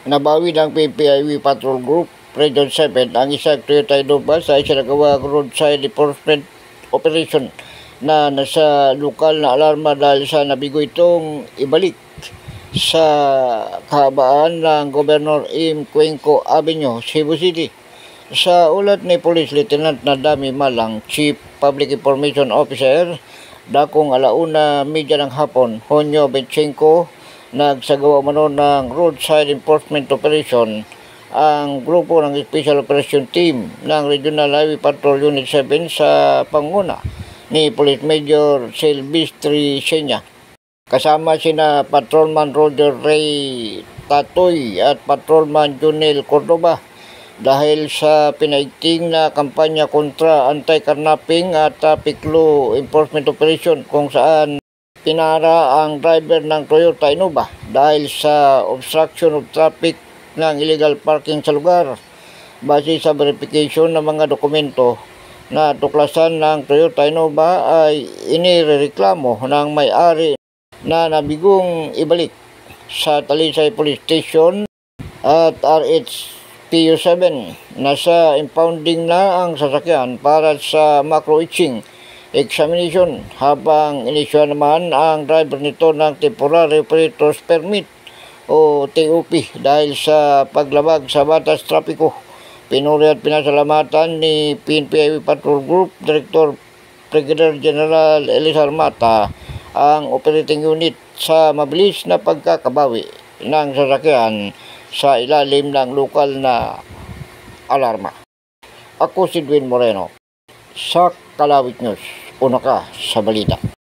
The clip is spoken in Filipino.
Nabawi ng PPIW Patrol Group Region 7 ang isang Toyota Innova sa isinagawang roadside enforcement operation na nasa lokal na alarma dahil sa nabigo itong ibalik sa kahabaan ng Governor M. Cuenco Avenue, Cebu City. Sa ulat ni Police Lieutenant Nadami Malang, Chief Public Information Officer, dakong 1:30 ng hapon, Hunyo 25, nagsagawa mano ng roadside enforcement operation ang grupo ng Special Operation Team ng Regional Highway Patrol Unit 7 sa panguna ni Police Major Silvestre Senya. Kasama sina Patrolman Roger Ray Tatoy at Patrolman Junel Cordoba dahil sa pinaigting na kampanya kontra anti-carnapping at traffic law enforcement operation kung saan pinara ang driver ng Toyota Innova dahil sa obstruction of traffic ng illegal parking sa lugar. Base sa verification ng mga dokumento na tuklasan ng Toyota Innova ay inireklamo ng may-ari na nabigong ibalik sa Talisay Police Station at RHPU7. Nasa impounding na ang sasakyan para sa macro-etching examination habang inisyu naman ang driver nito ng Temporary Operator's Permit o TOP dahil sa paglabag sa batas trapiko. Pinuri at pinasalamatan ni PNP Patrol Group Director Brigadier General Elizar Mata ang operating unit sa mabilis na pagkakabawi ng sasakyan sa ilalim ng lokal na alarma. Ako si Dwayne Moreno sa Kalawit News. Una ka sa balita.